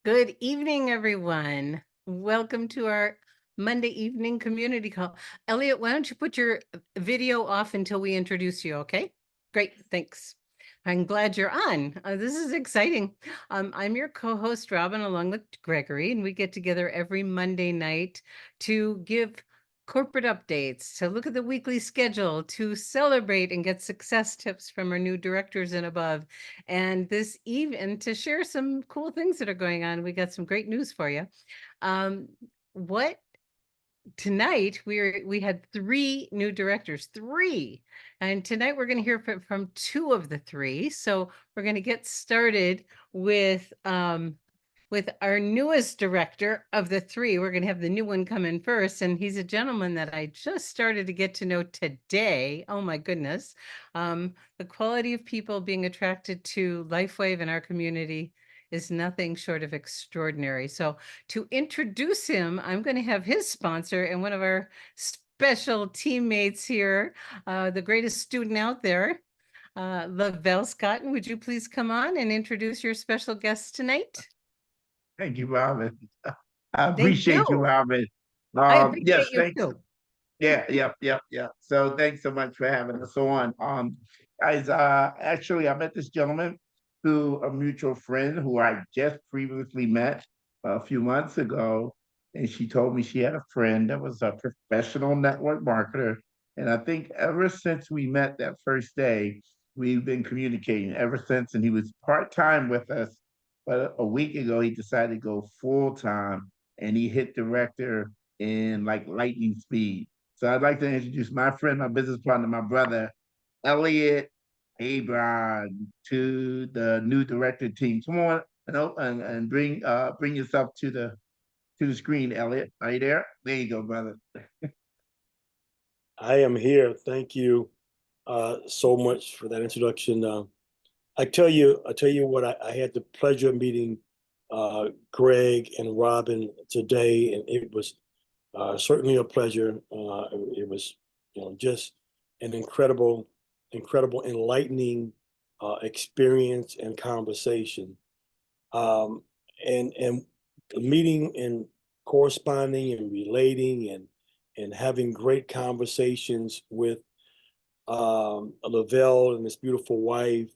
Good evening, everyone. Welcome to our Monday evening community call. Elliot, why don't you put your video off until we introduce you, okay? Great, thanks. I'm glad you're on. This is exciting. I'm your co-host, Robin, along with Gregory, and we get together every Monday night to give corporate updates, to look at the weekly schedule, to celebrate and get success tips from our new directors and above. And this even to share some cool things that are going on. We got some great news for you. What tonight we had three new directors, and tonight we're going to hear from two of the three. So we're going to get started with our newest director of the three. We're going to have the new one come in first, and he's a gentleman that I just started to get to know today. Oh my goodness. The quality of people being attracted to LifeWave in our community is nothing short of extraordinary. So to introduce him, I'm going to have his sponsor and one of our special teammates here, the greatest student out there, Lavelle Scotton. Would you please come on and introduce your special guest tonight? Thank you, Robin. I Thank appreciate you, you. Robin. I Yes, appreciate you thanks. too. Yeah. So thanks so much for having us on. Guys, actually, I met this gentleman through a mutual friend who I just previously met a few months ago, and she told me she had a friend that was a professional network marketer. And I think ever since we met that first day, we've been communicating ever since. And he was part-time with us, but a week ago he decided to go full-time, and he hit director in like lightning speed. So I'd like to introduce my friend, my business partner, my brother, Elliot Abron, to the new director team. Come on, and bring yourself to the screen, Elliot. Are you there? There you go, brother. I am here. Thank you so much for that introduction. I tell you what, I had the pleasure of meeting Greg and Robin today, and it was certainly a pleasure. It was, just an incredible, enlightening experience and conversation. Um, and meeting and corresponding and relating and having great conversations with Lavelle and his beautiful wife.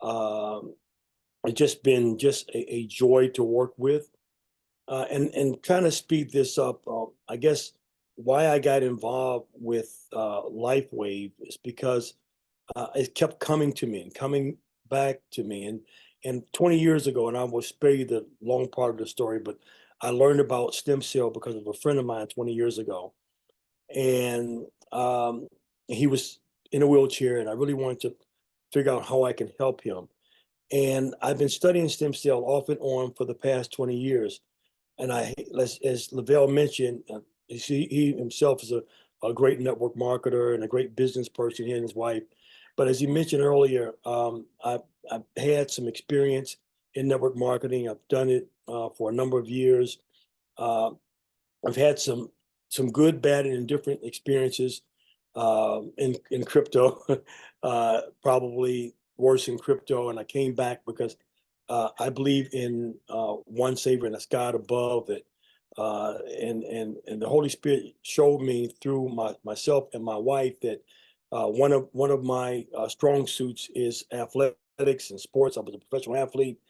Um, it's just been just a joy to work with. And kind of speed this up, I guess why I got involved with LifeWave is because it kept coming to me and coming back to me. And 20 years ago, and I will spare you the long part of the story, but I learned about stem cell because of a friend of mine 20 years ago. And he was in a wheelchair, and I really wanted to figure out how I can help him. And I've been studying stem cell off and on for the past 20 years. And as Lavelle mentioned, he himself is a great network marketer and a great business person, he and his wife. But as he mentioned earlier, I've had some experience in network marketing. I've done it for a number of years. Uh, I've had some good, bad, and indifferent experiences in crypto, probably worse in crypto. And I came back because I believe in one Savior and a God above it. And the Holy Spirit showed me through myself and my wife that one of my strong suits is athletics and sports. I was a professional athlete,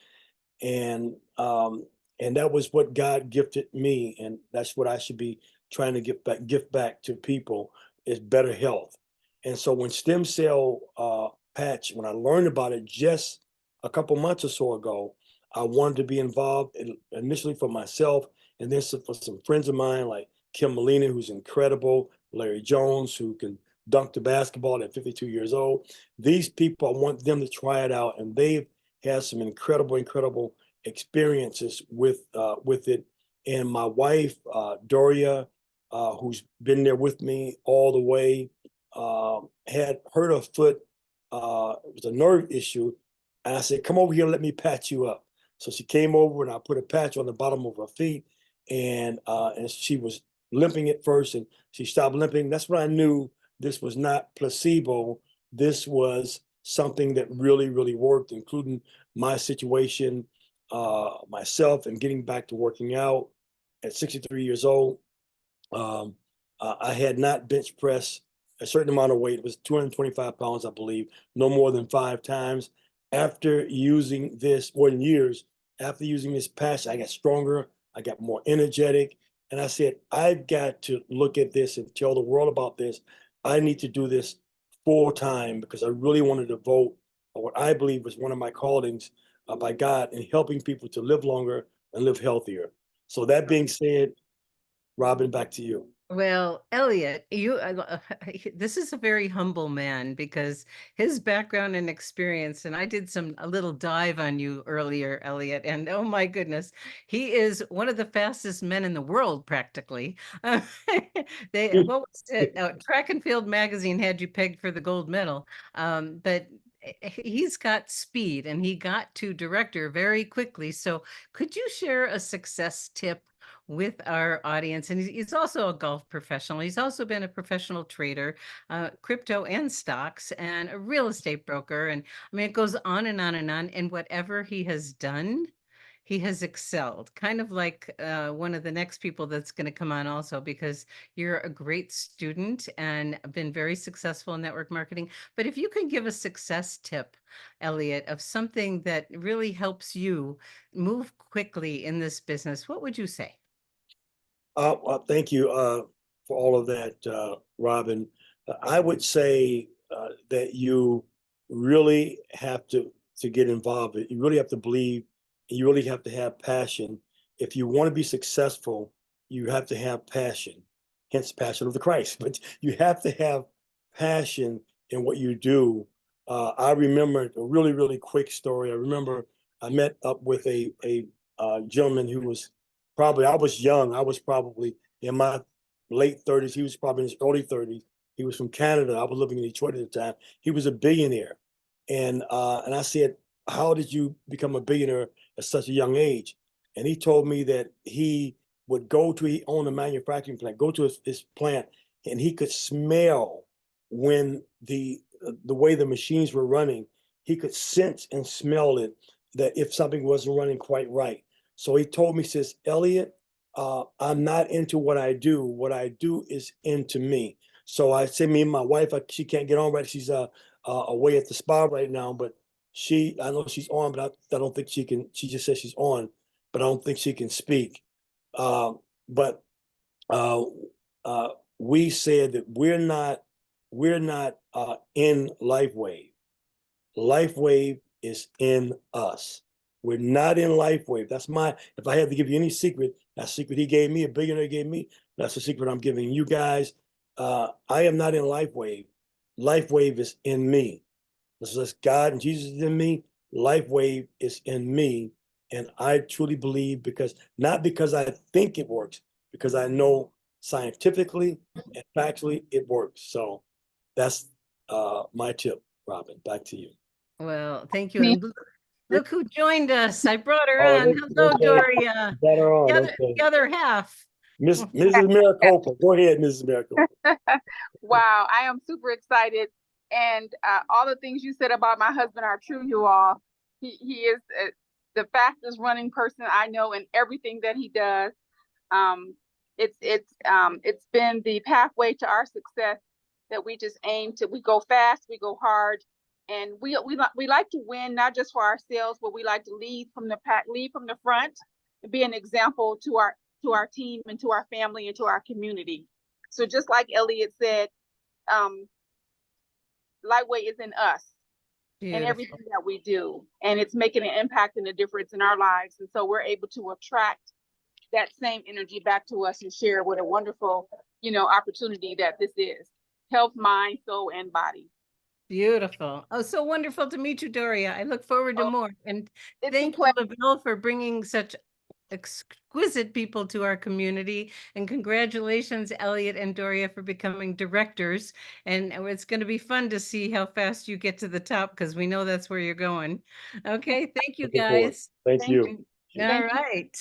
and um, and that was what God gifted me, and that's what I should be trying to gift back to people is better health. And so when stem cell patch, when I learned about it just a couple months or so ago, I wanted to be involved initially for myself, and then for some friends of mine like Kim Molina, who's incredible, Larry Jones, who can dunk the basketball at 52 years old. These people, I want them to try it out, and they've had some incredible experiences with it. And my wife, Doria, who's been there with me all the way, had hurt her foot. It was a nerve issue. And I said, come over here, let me patch you up. So she came over and I put a patch on the bottom of her feet, and she was limping at first, and she stopped limping. That's when I knew this was not placebo. This was something that really worked, including my situation. myself and getting back to working out at 63 years old. I had not bench pressed a certain amount of weight. It was 225 pounds, I believe, no more than 5 times. After using this, more than years, after using this patch, I got stronger, I got more energetic. And I said, I've got to look at this and tell the world about this. I need to do this full time because I really want to devote what I believe was one of my callings by God in helping people to live longer and live healthier. So that being said, Robin, back to you. Well, Elliot, this is a very humble man because his background and experience, and I did a little dive on you earlier, Elliot, and oh my goodness, he is one of the fastest men in the world, practically. What was it? Track and Field magazine had you pegged for the gold medal, but he's got speed and he got to director very quickly. So could you share a success tip with our audience? And he's also a golf professional. He's also been a professional trader, crypto and stocks, and a real estate broker. And I mean, it goes on and on and on. And whatever he has done, he has excelled, kind of like one of the next people that's going to come on also, because you're a great student and been very successful in network marketing. But if you can give a success tip, Elliot, of something that really helps you move quickly in this business, what would you say? Thank you for all of that, Robin. I would say that you really have to get involved. You really have to believe. You really have to have passion. If you want to be successful, you have to have passion. Hence, passion of the Christ. But you have to have passion in what you do. I remember a really, really quick story. I remember I met up with a gentleman who was probably, I was young. I was probably in my late 30s. He was probably in his early 30s. He was from Canada. I was living in Detroit at the time. He was a billionaire. And I said, how did you become a billionaire at such a young age? And he told me that he would he owned a manufacturing plant, go to his plant, and he could smell when the way the machines were running. He could sense and smell it, that if something wasn't running quite right. So he told me, says, Elliot, I'm not into what I do. What I do is into me. So I said, me and my wife, she can't get on right. She's away at the spa right now, but I know she's on, but I don't think she can. She just says she's on, but I don't think she can speak. But we said that we're not in LifeWave. LifeWave is in us. We're not in LifeWave. If I had to give you any secret, that secret he gave me, a billionaire gave me, that's the secret I'm giving you guys. I am not in LifeWave. LifeWave is in me. This is God and Jesus is in me. LifeWave is in me. And I truly believe, not because I think it works, because I know scientifically and factually it works. So that's my tip, Robin. Back to you. Well, thank you. And look who joined us. I brought her Oh, on. Hello, okay. Doria. Got her on. The Okay. other half. Mrs. Maricopa. Go ahead, Mrs. Maricopa. Wow, I am super excited. And all the things you said about my husband are true, you all. He is the fastest running person I know in everything that he does. It's been the pathway to our success that we just aim to. We go fast, we go hard, and we like to win, not just for ourselves, but we like to lead from the front, and be an example to our team and to our family and to our community. So just like Elliot said, LifeWave is in us and everything that we do, and it's making an impact and a difference in our lives. And so we're able to attract that same energy back to us and share what a wonderful, opportunity that this is. Health, mind, soul, and body. Beautiful. Oh, so wonderful to meet you, Doria. I look forward to more. And thank you, Lavelle, for bringing such exquisite people to our community. And congratulations, Elliot and Doria, for becoming directors. And it's going to be fun to see how fast you get to the top, because we know that's where you're going. Okay, thank you, guys. Thank you. All right.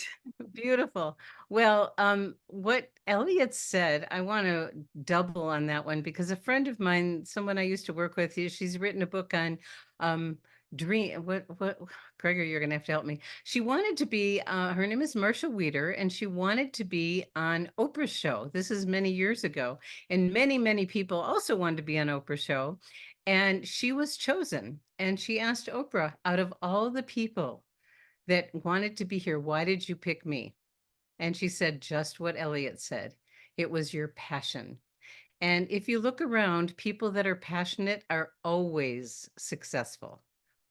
Beautiful. Well, what Elliot said, I want to double on that one, because a friend of mine, someone I used to work with, she's written a book on dream. What Gregor, you're gonna have to help me. She wanted to be, her name is Marsha Weeder, and she wanted to be on Oprah's show. This is many years ago. And many, many people also wanted to be on Oprah's show. And she was chosen. And she asked Oprah, out of all the people that wanted to be here, why did you pick me? And she said just what Elliot said. It was your passion. And if you look around, people that are passionate are always successful,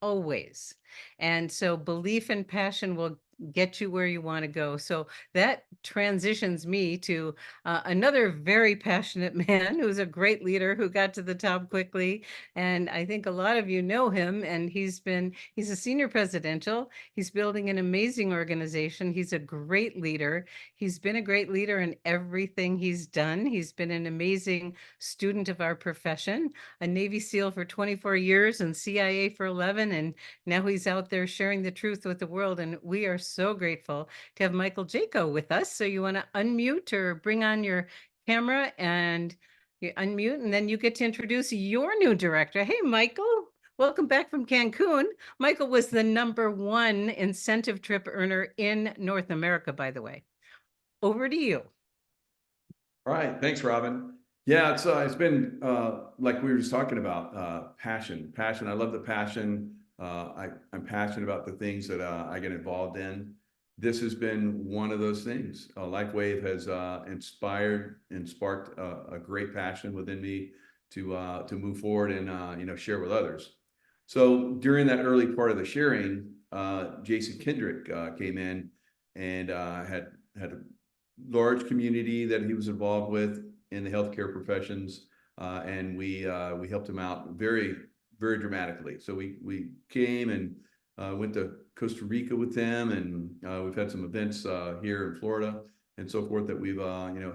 always. And so belief and passion will get you where you want to go. So that transitions me to another very passionate man who's a great leader who got to the top quickly. And I think a lot of you know him, and he's a senior presidential. He's building an amazing organization. He's a great leader. He's been a great leader in everything he's done. He's been an amazing student of our profession, a Navy SEAL for 24 years and CIA for 11. And now he's out there sharing the truth with the world. And we are so grateful to have Michael Jaco with us. So you want to unmute or bring on your camera and you unmute, and then you get to introduce your new director. Hey, Michael. Welcome back from Cancun. Michael was the #1 incentive trip earner in North America, by the way. Over to you. All right, thanks, Robin. Yeah, it's been like we were just talking about, passion. I love the passion. I'm passionate about the things that I get involved in. This has been one of those things. LifeWave has inspired and sparked a great passion within me to move forward and share with others. So during that early part of the sharing, Jason Kendrick came in and had a large community that he was involved with in the healthcare professions, and we helped him out very, very dramatically. So we came and went to Costa Rica with him, and we've had some events here in Florida and so forth that we've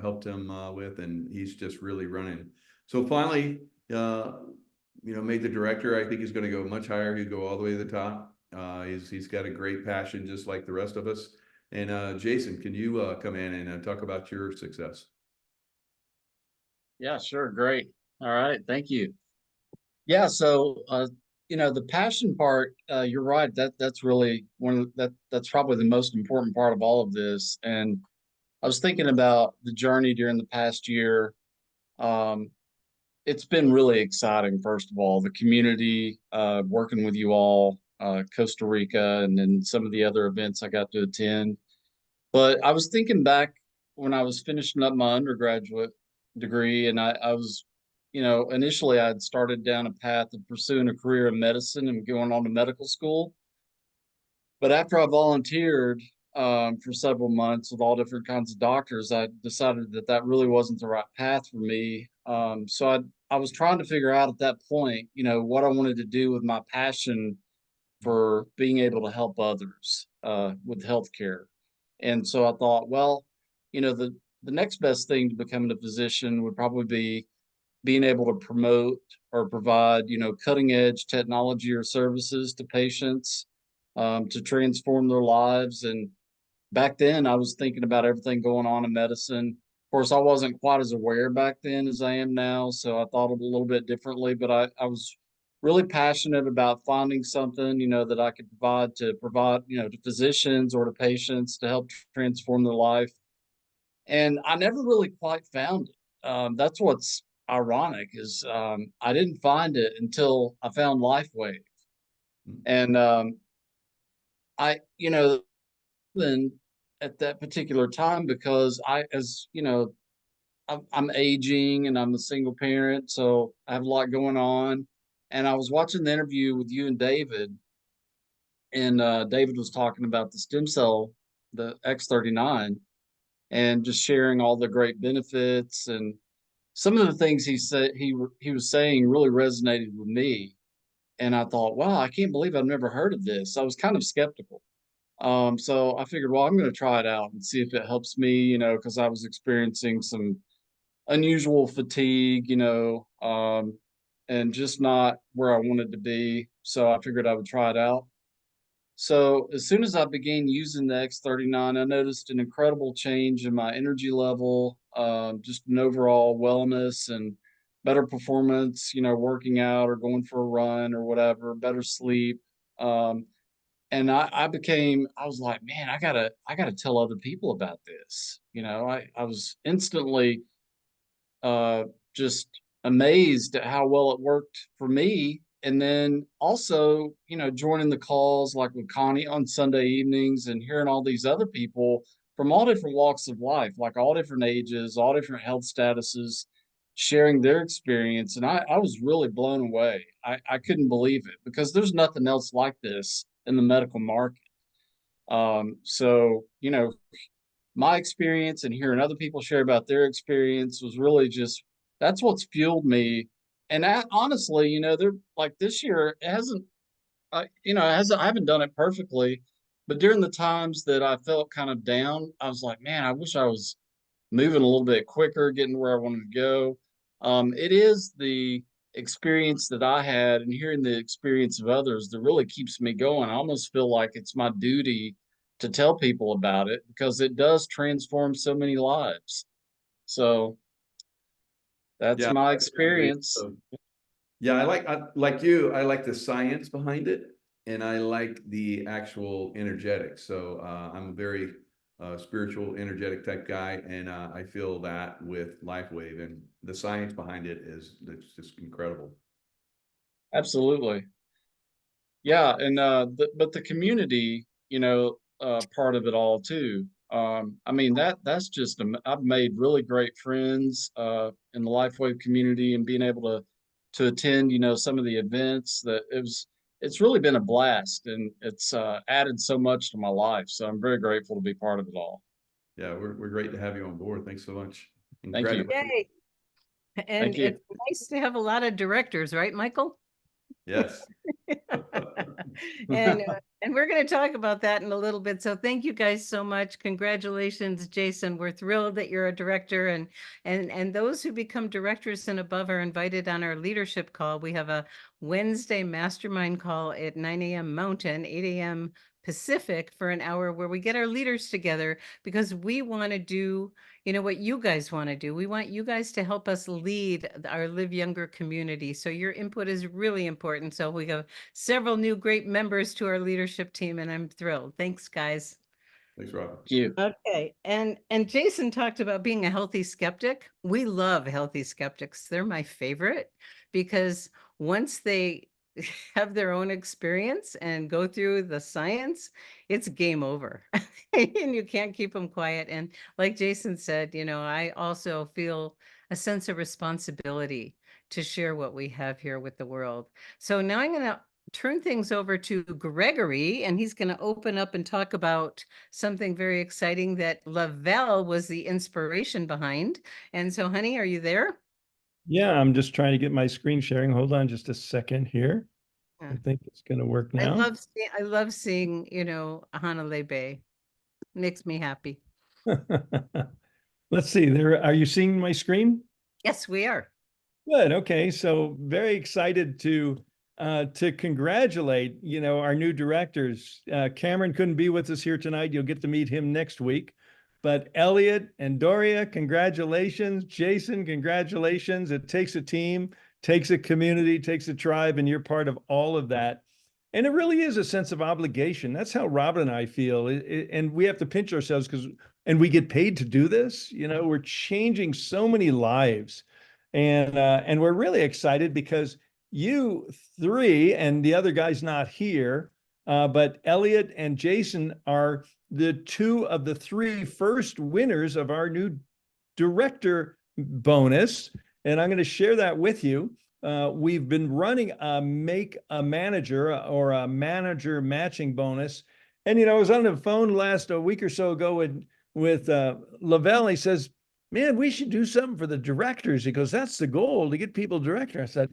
helped him with, and he's just really running. So finally, made the director. I think he's going to go much higher. He'll go all the way to the top. He's got a great passion, just like the rest of us. And Jason, can you come in and talk about your success? Yeah, sure. Great. All right. Thank you. Yeah. So, the passion part, you're right. That's really that's probably the most important part of all of this. And I was thinking about the journey during the past year. It's been really exciting. First of all, the community, working with you all, Costa Rica, and then some of the other events I got to attend. But I was thinking back when I was finishing up my undergraduate degree, and I was, initially I'd started down a path of pursuing a career in medicine and going on to medical school. But after I volunteered for several months with all different kinds of doctors, I decided that really wasn't the right path for me. So I was trying to figure out at that point, what I wanted to do with my passion for being able to help others with healthcare. And so I thought, well, the next best thing to becoming a physician would probably be being able to promote or provide, cutting edge technology or services to patients to transform their lives. And back then I was thinking about everything going on in medicine. Of course, I wasn't quite as aware back then as I am now, so I thought a little bit differently, but I was really passionate about finding something, that I could provide, to physicians or to patients to help transform their life. And I never really quite found it. That's what's ironic is I didn't find it until I found LifeWave. And then at that particular time, because I'm aging and I'm a single parent, so I have a lot going on. And I was watching the interview with you and David, and David was talking about the stem cell, the X39, and just sharing all the great benefits. And some of the things he said he was saying really resonated with me. And I thought, wow, I can't believe I've never heard of this. I was kind of skeptical. So I figured, well, I'm going to try it out and see if it helps me, because I was experiencing some unusual fatigue, and just not where I wanted to be. So I figured I would try it out. So as soon as I began using the X39, I noticed an incredible change in my energy level, just an overall wellness and better performance, working out or going for a run or whatever, better sleep. and I was like, man, I gotta tell other people about this. I was instantly uh, just amazed at how well it worked for me. And then also, joining the calls like with Connie on Sunday evenings and hearing all these other people from all different walks of life, like all different ages, all different health statuses, sharing their experience. And I was really blown away. I couldn't believe it because there's nothing else like this in the medical market. So, my experience and hearing other people share about their experience was really just that's what's fueled me. And honestly, they're like this year it hasn't, I haven't done it perfectly, but during the times that I felt kind of down, I was like, man, I wish I was moving a little bit quicker, getting to where I wanted to go. It is the experience that I had and hearing the experience of others that really keeps me going. I almost feel like it's my duty to tell people about it because it does transform so many lives. So that's Yeah, my I agree. experience. So, yeah, like you, I like the science behind it, and I like the actual energetics. So I'm a very spiritual, energetic type guy, and I feel that with LifeWave, and the science behind it it's just incredible. Absolutely. Yeah, and but the community, part of it all too. I mean that's just I've made really great friends in the LifeWave community and being able to attend, some of the events that it's really been a blast and it's added so much to my life. So I'm very grateful to be part of it all. Yeah, we're great to have you on board. Thanks so much. And Thank you. Yay. And you. it's nice to have a lot of directors, right, Michael? Yes. And we're going to talk about that in a little bit. So thank you guys so much. Congratulations, Jason. We're thrilled that you're a director, and those who become directors and above are invited on our leadership call. We have a Wednesday mastermind call at 9 a.m. Mountain, 8 a.m. Pacific for an hour where we get our leaders together because we want to do, what you guys want to do. We want you guys to help us lead our Live Younger community. So your input is really important. So we have several new great members to our leadership team, and I'm thrilled. Thanks, guys. Thanks, Rob. Thank you. Okay, and Jason talked about being a healthy skeptic. We love healthy skeptics. They're my favorite because once they have their own experience and go through the science, it's game over. And you can't keep them quiet. And like Jason said, I also feel a sense of responsibility to share what we have here with the world. So now I'm going to turn things over to Gregory, and he's going to open up and talk about something very exciting that Lavelle was the inspiration behind. And so, honey, are you there? Yeah, I'm just trying to get my screen sharing. Hold on just a second here. Yeah. I think it's going to work now. I love seeing, Hanalei Bay. Makes me happy. Let's see there. Are you seeing my screen? Yes, we are. Good. Okay. So very excited to congratulate, our new directors. Cameron couldn't be with us here tonight. You'll get to meet him next week. But Elliot and Doria, congratulations. Jason, congratulations. It takes a team, takes a community, takes a tribe, and you're part of all of that. And it really is a sense of obligation. That's how Robin and I feel. And we have to pinch ourselves and we get paid to do this. We're changing so many lives. And we're really excited because you three, and the other guy's not here, but Elliot and Jason are the two of the three first winners of our new director bonus. And I'm going to share that with you. We've been running a Make a Manager or a manager matching bonus. And, I was on the phone a week or so ago with Lavelle. He says, man, we should do something for the directors. He goes, that's the goal, to get people director. I said,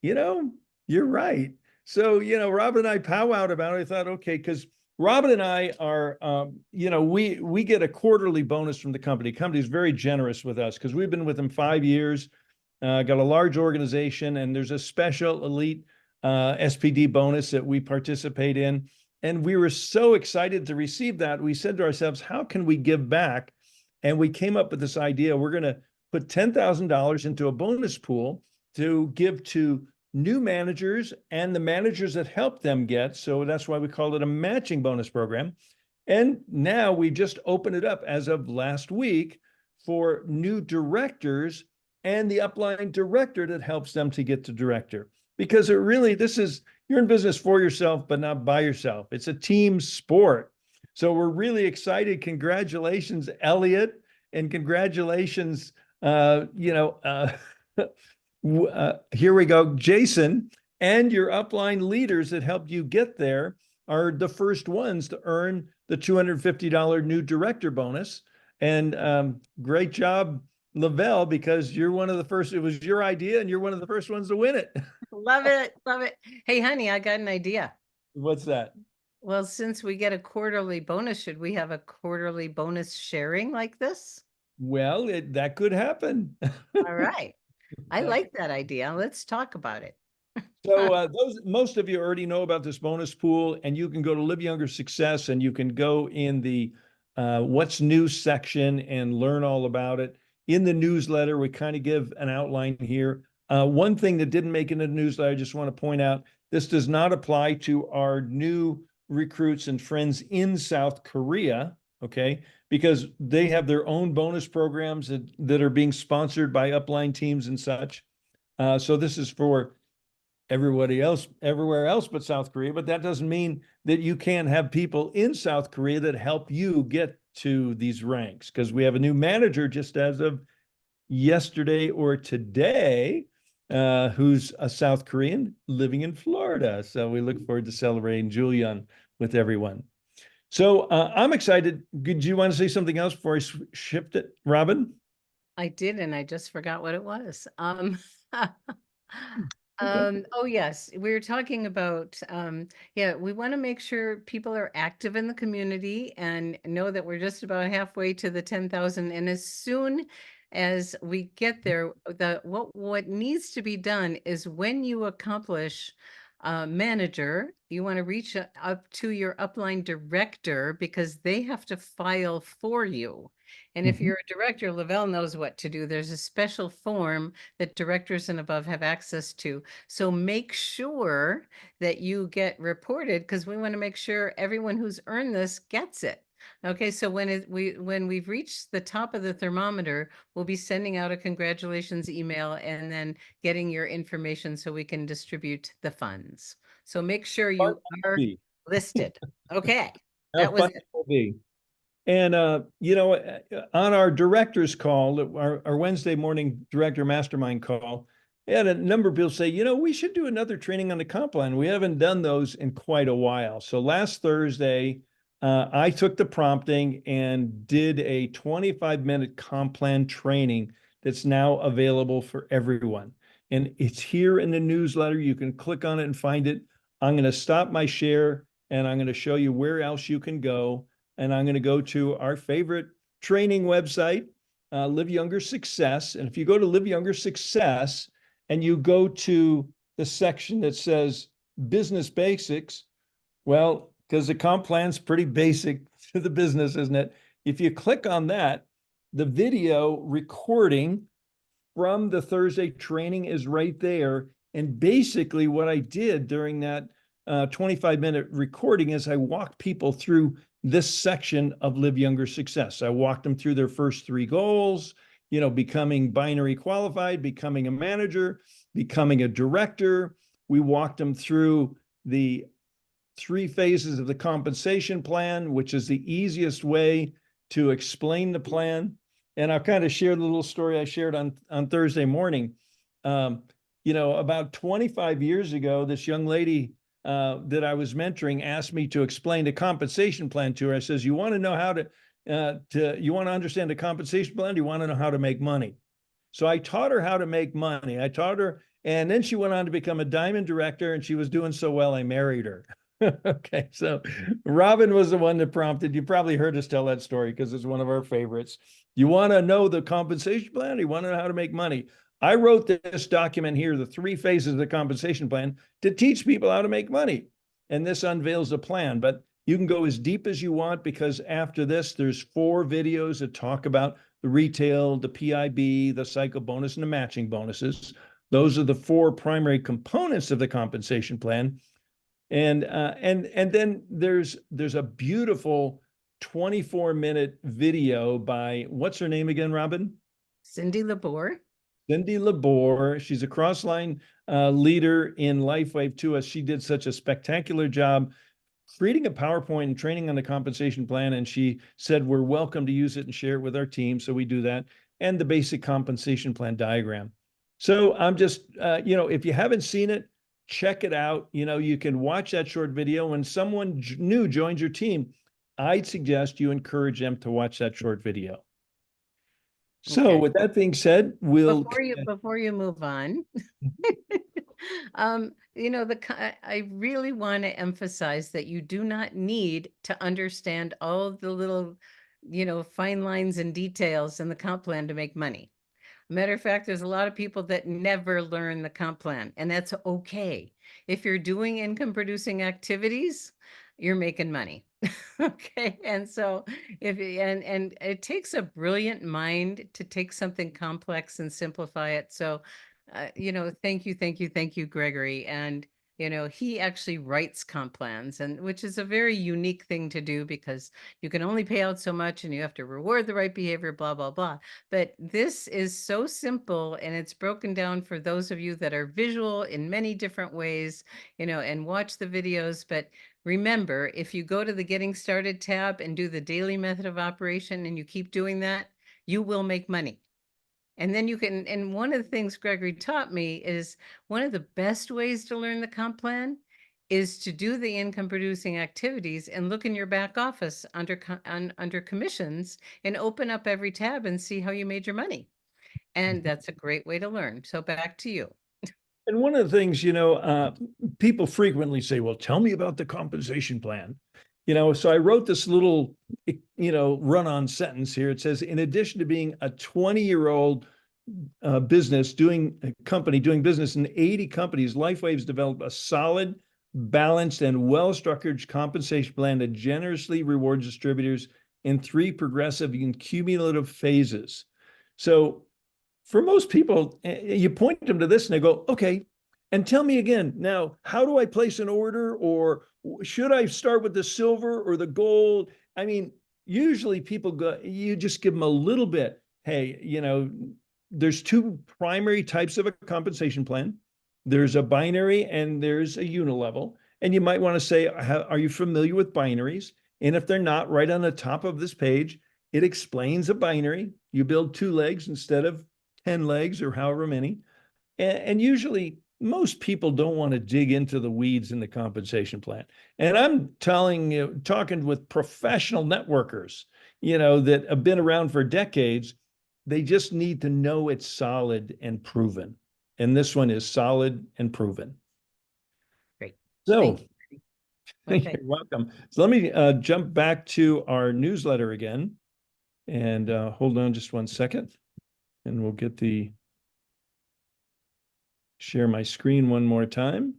you're right. So, Robin and I powwowed about it. I thought, okay, because Robin and I are, we get a quarterly bonus from the company. The company is very generous with us because we've been with them 5 years, got a large organization, and there's a special elite SPD bonus that we participate in. And we were so excited to receive that. We said to ourselves, how can we give back? And we came up with this idea. We're going to put $10,000 into a bonus pool to give to new managers and the managers that help them get. So that's why we call it a matching bonus program. And now we just opened it up as of last week for new directors and the upline director that helps them to get to director. Because it really, you're in business for yourself, but not by yourself. It's a team sport. So we're really excited. Congratulations, Elliot, and congratulations, here we go, Jason, and your upline leaders that helped you get there are the first ones to earn the $250 new director bonus. And great job, Lavelle, because you're one of the first, it was your idea and you're one of the first ones to win it. Love it. Love it. Hey, honey, I got an idea. What's that? Well, since we get a quarterly bonus, should we have a quarterly bonus sharing like this? Well, that could happen. All right. I like that idea. Let's talk about it. So most of you already know about this bonus pool, and you can go to Live Younger Success and you can go in the what's new section and learn all about it. In the newsletter, we kind of give an outline here. One thing that didn't make it in the newsletter, I just want to point out, this does not apply to our new recruits and friends in South Korea, okay? Because they have their own bonus programs that are being sponsored by upline teams and such. So this is for everybody else, everywhere else but South Korea, but that doesn't mean that you can't have people in South Korea that help you get to these ranks, because we have a new manager just as of yesterday or today, who's a South Korean living in Florida. So we look forward to celebrating Julian with everyone. So I'm excited. Did you want to say something else before I shift it, Robin? I did, and I just forgot what it was. Oh yes, we were talking about, yeah, we want to make sure people are active in the community and know that we're just about halfway to the 10,000. And as soon as we get there, what needs to be done is when you accomplish manager, you want to reach up to your upline director, because they have to file for you. And if you're a director, Lavelle knows what to do. There's a special form that directors and above have access to. So make sure that you get reported, because we want to make sure everyone who's earned this gets it. Okay, so when we've reached the top of the thermometer, we'll be sending out a congratulations email and then getting your information so we can distribute the funds. So make sure you are listed. Okay, that was it. And, on our director's call, our Wednesday morning director mastermind call, I had a number of people say, we should do another training on the comp plan. We haven't done those in quite a while. So last Thursday, I took the prompting and did a 25-minute comp plan training that's now available for everyone. And it's here in the newsletter. You can click on it and find it. I'm going to stop my share and I'm going to show you where else you can go. And I'm going to go to our favorite training website, Live Younger Success. And if you go to Live Younger Success and you go to the section that says Business Basics, well, because the comp plan's pretty basic to the business, isn't it? If you click on that, the video recording from the Thursday training is right there. And basically what I did during that 25-minute recording is I walked people through this section of Live Younger Success. I walked them through their first 3 goals, becoming binary qualified, becoming a manager, becoming a director. We walked them through the 3 phases of the compensation plan, which is the easiest way to explain the plan. And I'll kind of share the little story I shared on Thursday morning. About 25 years ago, this young lady that I was mentoring asked me to explain the compensation plan to her. I says, you want to know how you want to understand the compensation plan? Do you want to know how to make money? So I taught her how to make money. I taught her, and then she went on to become a diamond director, and she was doing so well, I married her. Okay, so Robin was the one that prompted. You probably heard us tell that story because it's one of our favorites. You want to know the compensation plan? Or you want to know how to make money? I wrote this document here, the 3 phases of the compensation plan, to teach people how to make money. And this unveils the plan, but you can go as deep as you want, because after this, there's 4 videos that talk about the retail, the PIB, the cycle bonus, and the matching bonuses. Those are the four primary components of the compensation plan. And then there's a beautiful 24-minute video by, what's her name again, Robin? Cindy Labor. Cindy Labor. She's a Crossline leader in LifeWave 2. She did such a spectacular job creating a PowerPoint and training on the compensation plan. And she said, we're welcome to use it and share it with our team. So we do that. And the basic compensation plan diagram. So I'm just, if you haven't seen it, check it out. You can watch that short video. When someone new joins your team, I'd suggest you encourage them to watch that short video. So Okay. with that being said, we'll. Before you move on, I really want to emphasize that you do not need to understand all of the little, fine lines and details in the comp plan to make money. Matter of fact, there's a lot of people that never learn the comp plan, and that's okay. If you're doing income producing activities, you're making money. Okay. And so and it takes a brilliant mind to take something complex and simplify it. So, thank you, Gregory. And, he actually writes comp plans, and which is a very unique thing to do because you can only pay out so much and you have to reward the right behavior, blah, blah, blah. But this is so simple, and it's broken down for those of you that are visual in many different ways, and watch the videos. But remember, if you go to the Getting Started tab and do the daily method of operation and you keep doing that, you will make money. And then you can, and one of the things Gregory taught me is one of the best ways to learn the comp plan is to do the income producing activities and look in your back office under commissions and open up every tab and see how you made your money. And that's a great way to learn. So back to you. And one of the things, people frequently say, well, tell me about the compensation plan. So I wrote this little, run-on sentence here. It says, in addition to being a 20-year-old business doing business in 80 companies, LifeWave's developed a solid, balanced, and well-structured compensation plan that generously rewards distributors in 3 progressive and cumulative phases. So for most people, you point them to this and they go, okay, and tell me again, now, how do I place an order? Or should I start with the silver or the gold? I mean, usually people go, you just give them a little bit. Hey, there's 2 primary types of a compensation plan. There's a binary and there's a unilevel. And you might want to say, are you familiar with binaries? And if they're not, right on the top of this page, it explains a binary. You build 2 legs instead of 10 legs or however many. And usually most people don't want to dig into the weeds in the compensation plan. And I'm telling you, talking with professional networkers, that have been around for decades, they just need to know it's solid and proven. And this one is solid and proven. Great. So, Thank you. you're welcome. So let me jump back to our newsletter again. And hold on just one second. And we'll get share my screen one more time.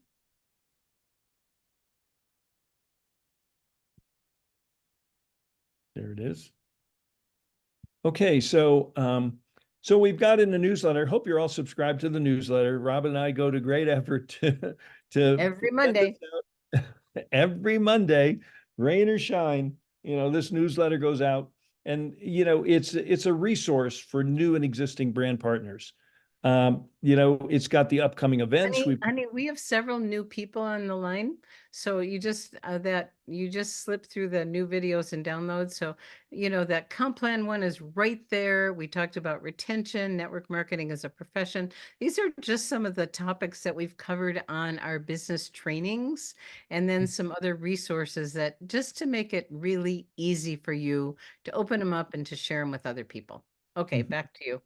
There it is. Okay, so we've got in the newsletter. Hope you're all subscribed to the newsletter. Robin and I go to great effort to Every Monday. Every Monday, rain or shine, this newsletter goes out, and it's a resource for new and existing brand partners. It's got the upcoming events. Honey, we have several new people on the line. So you just slip through the new videos and downloads. So, that comp plan one is right there. We talked about retention, network marketing as a profession. These are just some of the topics that we've covered on our business trainings, and then some other resources that just to make it really easy for you to open them up and to share them with other people. Okay, back to you.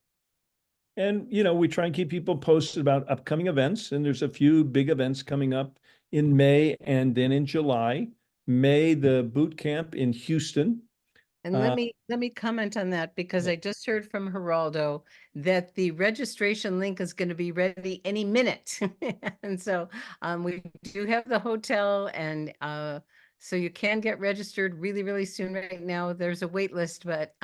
And, we try and keep people posted about upcoming events. And there's a few big events coming up in May and then in July. May, the boot camp in Houston. And let me comment on that, because I just heard from Geraldo that the registration link is going to be ready any minute. And so we do have the hotel and So you can get registered really, really soon right now. There's a wait list, but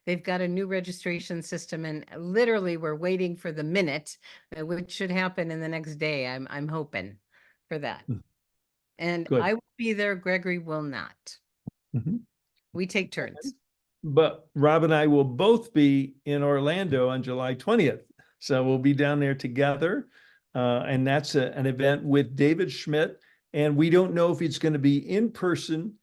they've got a new registration system, and literally we're waiting for the minute, which should happen in the next day. I'm hoping for that. Hmm. And Good. I will be there. Gregory will not. Mhm. We take turns. But Rob and I will both be in Orlando on July 20th. So we'll be down there together. And that's an event with David Schmidt. And we don't know if it's going to be in person,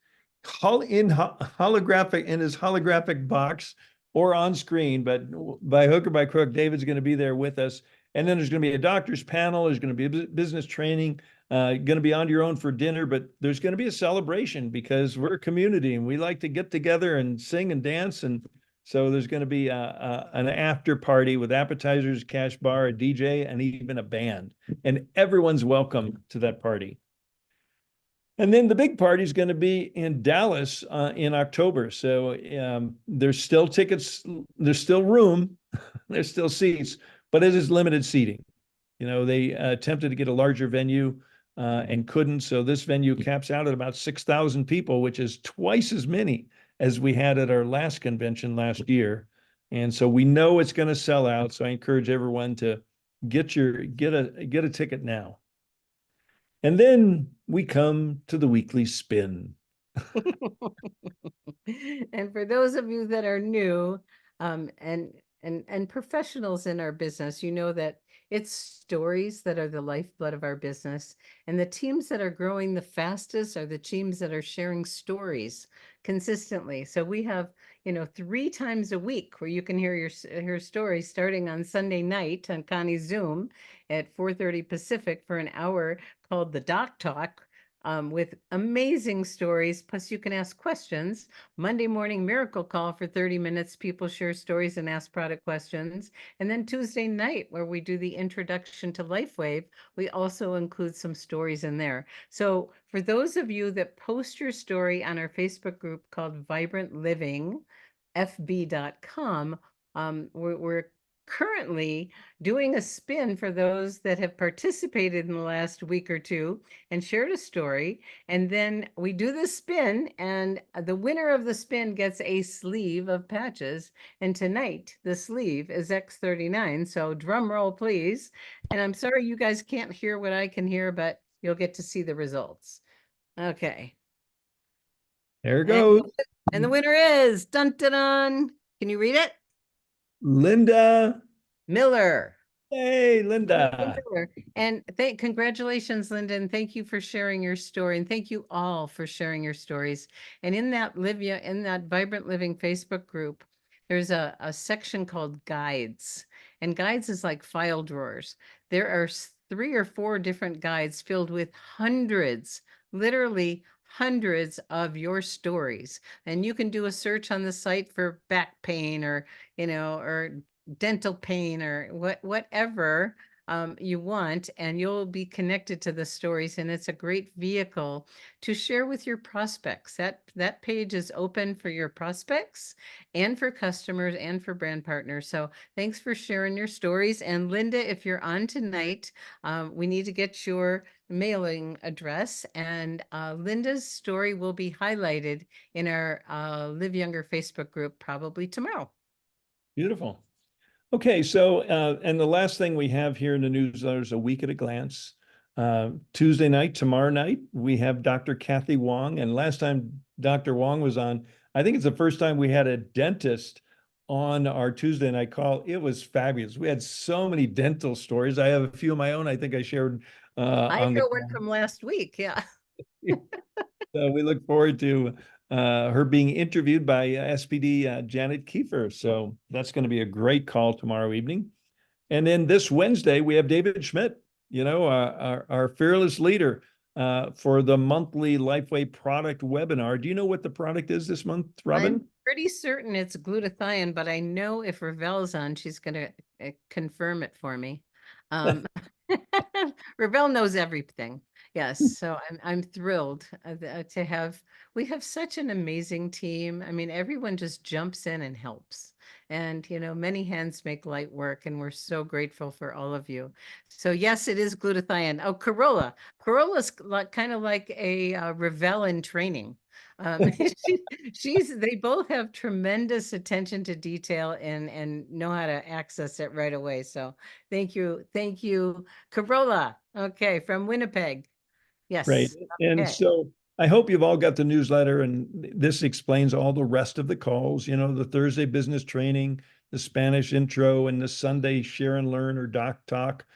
holographic in his holographic box or on screen, but by hook or by crook, David's going to be there with us. And then there's going to be a doctor's panel. There's going to be business training. Going to be on your own for dinner, but there's going to be a celebration because we're a community and we like to get together and sing and dance. And so there's going to be an after party with appetizers, cash bar, a DJ, and even a band. And everyone's welcome to that party. And then the big party is going to be in Dallas in October. So there's still tickets, there's still room, there's still seats, but it is limited seating. You know, they attempted to get a larger venue and couldn't. So this venue caps out at about 6,000 people, which is twice as many as we had at our last convention last year. And so we know it's going to sell out. So I encourage everyone to get a ticket now. And then we come to the weekly spin. And for those of you that are new, and professionals in our business, you know that it's stories that are the lifeblood of our business. And the teams that are growing the fastest are the teams that are sharing stories consistently. So we have, 3 times a week where you can hear your stories, starting on Sunday night on Connie's Zoom at 4:30 Pacific for an hour called the Doc Talk. With amazing stories. Plus, you can ask questions. Monday morning miracle call for 30 minutes. People share stories and ask product questions. And then Tuesday night, where we do the introduction to LifeWave, we also include some stories in there. So for those of you that post your story on our Facebook group called Vibrant Living, FB.com, we're currently doing a spin for those that have participated in the last week or two and shared a story. And then we do the spin, and the winner of the spin gets a sleeve of patches. And tonight, the sleeve is X39. So drum roll, please. And I'm sorry you guys can't hear what I can hear, but you'll get to see the results. Okay. There it goes. And the winner is, dun dun dun. Can you read it? Linda. Miller. Hey, Linda. And congratulations, Linda, and thank you for sharing your story. And thank you all for sharing your stories. And in that Vibrant Living Facebook group, there's a section called guides. And guides is like file drawers. There are 3 or 4 different guides filled with hundreds, literally hundreds of your stories. And you can do a search on the site for back pain or dental pain or whatever you want, and you'll be connected to the stories. And it's a great vehicle to share with your prospects. That page is open for your prospects and for customers and for brand partners. So thanks for sharing your stories. And Linda, if you're on tonight, we need to get your mailing address, and Linda's story will be highlighted in our Live Younger Facebook group probably tomorrow. Beautiful. Okay, so and the last thing we have here in the newsletter is a week at a glance. Tuesday night, tomorrow night, we have Dr. Kathy Wong. And last time Dr. Wong was on, I think it's the first time we had a dentist on our Tuesday night call. It was fabulous. We had so many dental stories. I have a few of my own. I think I shared I on know the one from last week. Yeah. So we look forward to her being interviewed by SPD Janet Kiefer. So that's going to be a great call tomorrow evening. And then this Wednesday, we have David Schmidt, our fearless leader for the monthly LifeWave product webinar. Do you know what the product is this month, Robin? I'm pretty certain it's glutathione, but I know if Ravel's on, she's going to confirm it for me. Ravel knows everything. Yes, so I'm thrilled to have. We have such an amazing team. I mean, everyone just jumps in and helps. And, you know, many hands make light work, and we're so grateful for all of you. So yes, it is glutathione. Oh, Corolla. Corolla's kind of like a Ravel in training. They both have tremendous attention to detail and know how to access it right away. So thank you, Corolla. Okay, from Winnipeg. Yes. Right. And Okay. so I hope you've all got the newsletter, and this explains all the rest of the calls, you know, the Thursday business training, the Spanish intro, and the Sunday share and learn or doc talk.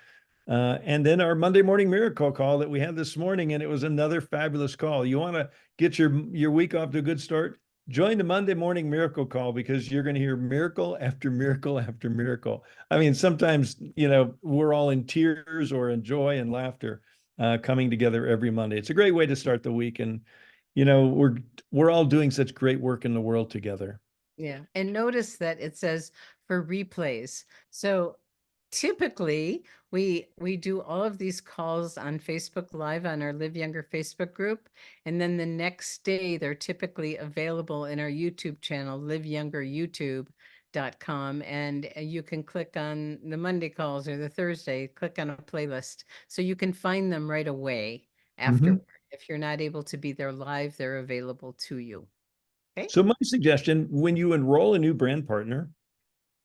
And then our Monday morning miracle call that we had this morning, and it was another fabulous call. You want to get your week off to a good start? Join the Monday morning miracle call, because you're going to hear miracle after miracle after miracle. I mean, sometimes, you know, we're all in tears or in joy and laughter coming together every Monday. It's a great way to start the week. And, you know, we're all doing such great work in the world together. Yeah. And notice that it says for replays. So typically we do all of these calls on Facebook Live on our Live Younger Facebook group. And then the next day they're typically available in our YouTube channel, liveyoungeryoutube.com. And you can click on the Monday calls or the Thursday, click on a playlist. So you can find them right away afterward. If you're not able to be there live, they're available to you. Okay. So my suggestion, when you enroll a new brand partner,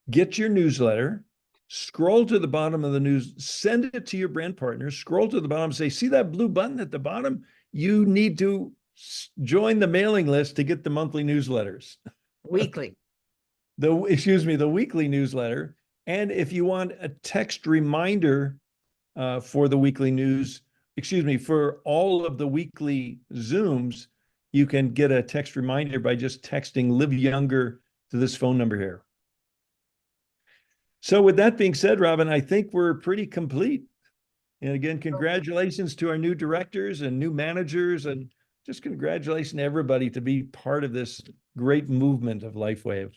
get your newsletter, scroll to the bottom of the news, send it to your brand partner, scroll to the bottom, say, see that blue button at the bottom? You need to join the mailing list to get the monthly newsletters. Weekly. The weekly newsletter. And if you want a text reminder for the weekly news, for all of the weekly Zooms, you can get a text reminder by just texting Live Younger to this phone number here. So with that being said, Robin, I think we're pretty complete. And again, congratulations to our new directors and new managers, and just congratulations to everybody to be part of this great movement of LifeWave.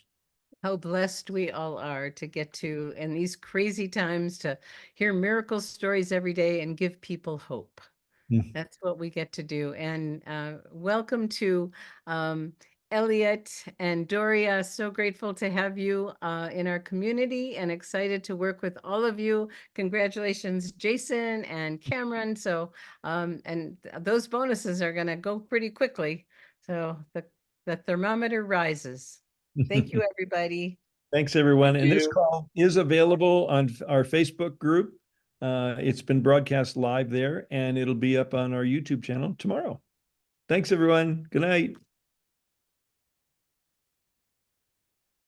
How blessed we all are to get to, in these crazy times, to hear miracle stories every day and give people hope. That's what we get to do. And welcome to Elliot and Doria. So grateful to have you in our community and excited to work with all of you. Congratulations, Jason and Cameron. So, and those bonuses are going to go pretty quickly. So the thermometer rises. Thank you, everybody. Thanks, everyone. Thank And this you. call is available on our Facebook group. It's been broadcast live there, and it'll be up on our YouTube channel tomorrow. Thanks, everyone. Good night.